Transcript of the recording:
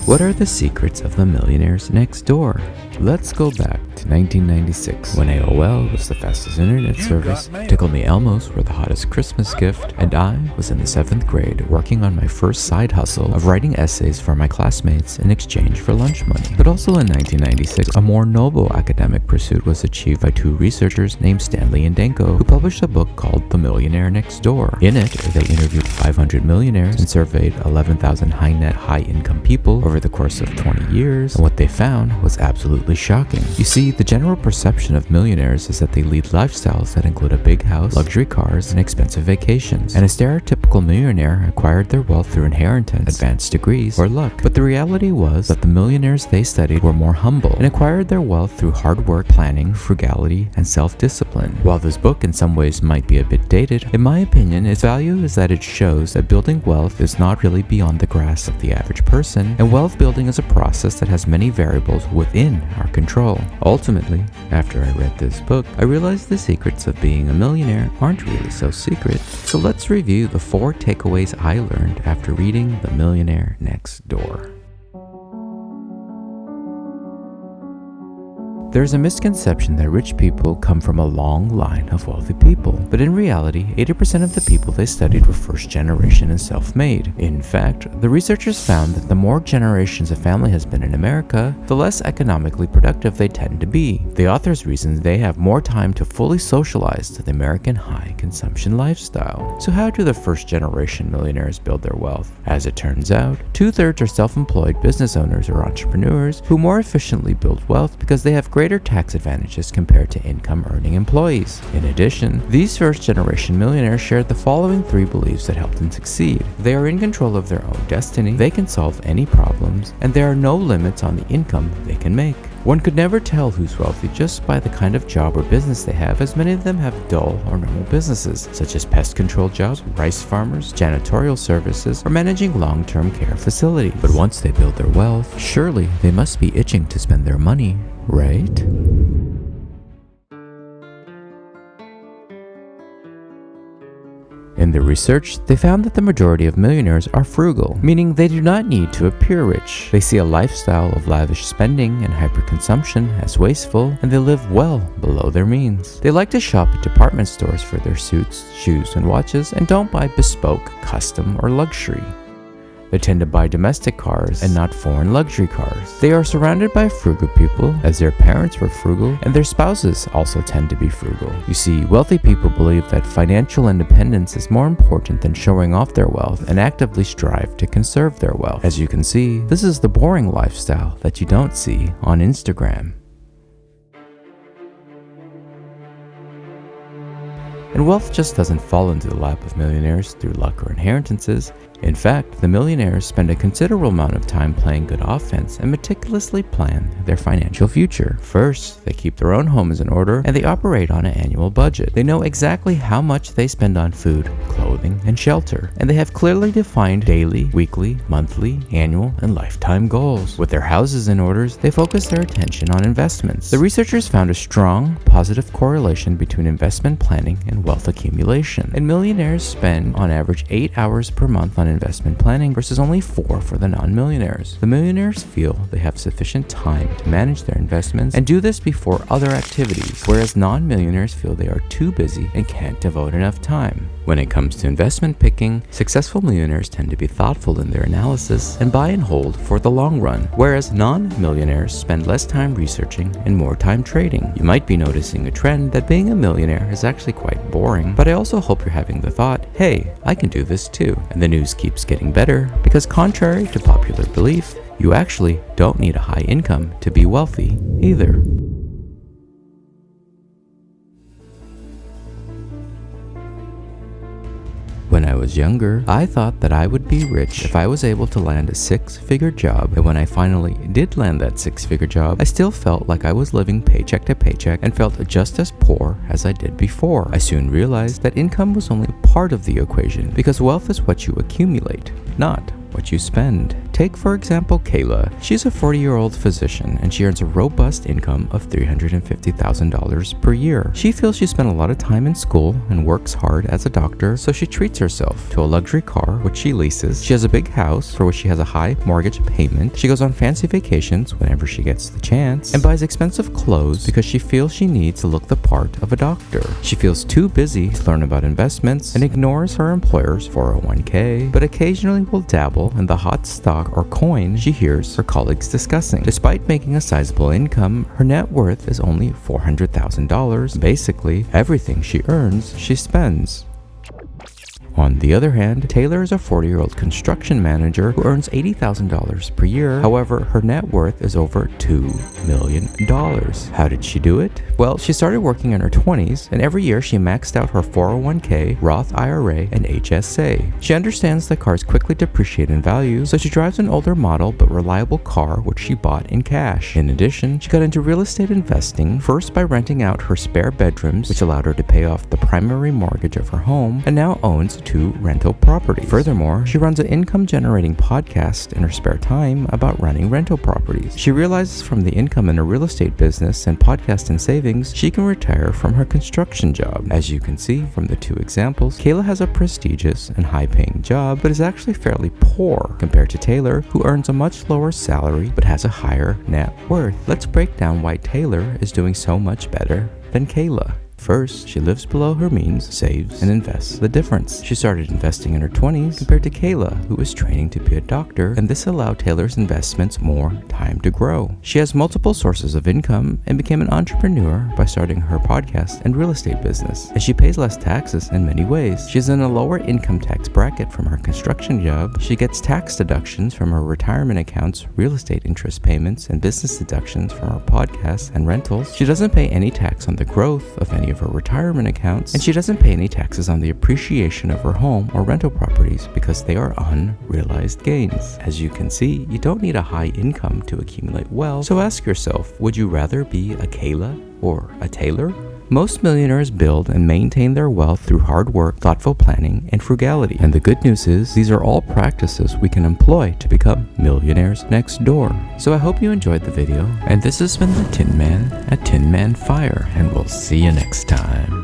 What are the secrets of the Millionaires Next Door? Let's go back to 1996 when AOL was the fastest internet service, Tickle Me Elmos were the hottest Christmas gift, and I was in the 7th grade working on my first side hustle of writing essays for my classmates in exchange for lunch money. But also in 1996, a more noble academic pursuit was achieved by two researchers named Stanley and Danko, who published a book called The Millionaire Next Door. In it, they interviewed 500 millionaires and surveyed 11,000 high-net, high-income people over the course of 20 years, and what they found was absolutely shocking. You see, the general perception of millionaires is that they lead lifestyles that include a big house, luxury cars, and expensive vacations. And a stereotypical millionaire acquired their wealth through inheritance, advanced degrees, or luck. But the reality was that the millionaires they studied were more humble and acquired their wealth through hard work, planning, frugality, and self-discipline. While this book in some ways might be a bit dated, in my opinion, its value is that it shows that building wealth is not really beyond the grasp of the average person, and wealth building is a process that has many variables within our control. Ultimately, after I read this book, I realized the secrets of being a millionaire aren't really so secret. So let's review the 4 takeaways I learned after reading The Millionaire Next Door. There's a misconception that rich people come from a long line of wealthy people, but in reality, 80% of the people they studied were first generation and self-made. In fact, the researchers found that the more generations a family has been in America, the less economically productive they tend to be. The authors reason they have more time to fully socialize to the American high consumption lifestyle. So how do the first generation millionaires build their wealth? As it turns out, 2/3 are self-employed business owners or entrepreneurs who more efficiently build wealth because they have greater tax advantages compared to income-earning employees. In addition, these first-generation millionaires shared the following 3 beliefs that helped them succeed. They are in control of their own destiny, they can solve any problems, and there are no limits on the income they can make. One could never tell who's wealthy just by the kind of job or business they have, as many of them have dull or normal businesses, such as pest control jobs, rice farmers, janitorial services, or managing long-term care facilities. But once they build their wealth, surely they must be itching to spend their money, right? In their research, they found that the majority of millionaires are frugal, meaning they do not need to appear rich. They see a lifestyle of lavish spending and hyperconsumption as wasteful, and they live well below their means. They like to shop at department stores for their suits, shoes, and watches, and don't buy bespoke, custom, or luxury. They tend to buy domestic cars and not foreign luxury cars. They are surrounded by frugal people, as their parents were frugal, and their spouses also tend to be frugal. You see, wealthy people believe that financial independence is more important than showing off their wealth and actively strive to conserve their wealth. As you can see, this is the boring lifestyle that you don't see on Instagram. And wealth just doesn't fall into the lap of millionaires through luck or inheritances. In fact, the millionaires spend a considerable amount of time playing good offense and meticulously plan their financial future. First, they keep their own homes in order and they operate on an annual budget. They know exactly how much they spend on food, clothing, and shelter, and they have clearly defined daily, weekly, monthly, annual, and lifetime goals. With their houses in order, they focus their attention on investments. The researchers found a strong, positive correlation between investment planning and wealth accumulation, and millionaires spend on average 8 hours per month on investment planning versus only 4 for the non-millionaires. The millionaires feel they have sufficient time to manage their investments and do this before other activities, whereas non-millionaires feel they are too busy and can't devote enough time. When it comes to investment picking, successful millionaires tend to be thoughtful in their analysis and buy and hold for the long run, whereas non-millionaires spend less time researching and more time trading. You might be noticing a trend that being a millionaire is actually quite boring, but I also hope you're having the thought, hey, I can do this too. And the news keeps getting better because contrary to popular belief, you actually don't need a high income to be wealthy either. When I was younger, I thought that I would be rich if I was able to land a 6-figure job, and when I finally did land that 6-figure job, I still felt like I was living paycheck to paycheck and felt just as poor as I did before. I soon realized that income was only part of the equation because wealth is what you accumulate, not what you spend. Take, for example, Kayla. She's a 40-year-old physician, and she earns a robust income of $350,000 per year. She feels she spent a lot of time in school and works hard as a doctor, so she treats herself to a luxury car, which she leases. She has a big house for which she has a high mortgage payment. She goes on fancy vacations whenever she gets the chance, and buys expensive clothes because she feels she needs to look the part of a doctor. She feels too busy to learn about investments and ignores her employer's 401k, but occasionally will dabble in the hot stock or coin she hears her colleagues discussing. Despite making a sizable income, her net worth is only $400,000. Basically, everything she earns, she spends. On the other hand, Taylor is a 40-year-old construction manager who earns $80,000 per year. However, her net worth is over $2 million. How did she do it? Well, she started working in her 20s, and every year she maxed out her 401k, Roth IRA, and HSA. She understands that cars quickly depreciate in value, so she drives an older model but reliable car which she bought in cash. In addition, she got into real estate investing, first by renting out her spare bedrooms, which allowed her to pay off the primary mortgage of her home, and now owns 2 rental properties. Furthermore, she runs an income-generating podcast in her spare time about running rental properties. She realizes from the income in her real estate business and podcast and savings, she can retire from her construction job. As you can see from the 2 examples, Kayla has a prestigious and high-paying job, but is actually fairly poor compared to Taylor, who earns a much lower salary but has a higher net worth. Let's break down why Taylor is doing so much better than Kayla. First, she lives below her means, saves, and invests the difference. She started investing in her 20s compared to Kayla, who was training to be a doctor, and this allowed Taylor's investments more time to grow. She has multiple sources of income and became an entrepreneur by starting her podcast and real estate business, and she pays less taxes in many ways. She's in a lower income tax bracket from her construction job. She gets tax deductions from her retirement accounts, real estate interest payments, and business deductions from her podcasts and rentals. She doesn't pay any tax on the growth of any of her retirement accounts, and she doesn't pay any taxes on the appreciation of her home or rental properties because they are unrealized gains. As you can see, you don't need a high income to accumulate wealth, so ask yourself, would you rather be a Kayla or a Taylor? Most millionaires build and maintain their wealth through hard work, thoughtful planning, and frugality. And the good news is, these are all practices we can employ to become millionaires next door. So I hope you enjoyed the video, and this has been the Tin Man at Tin Man Fire, and we'll see you next time.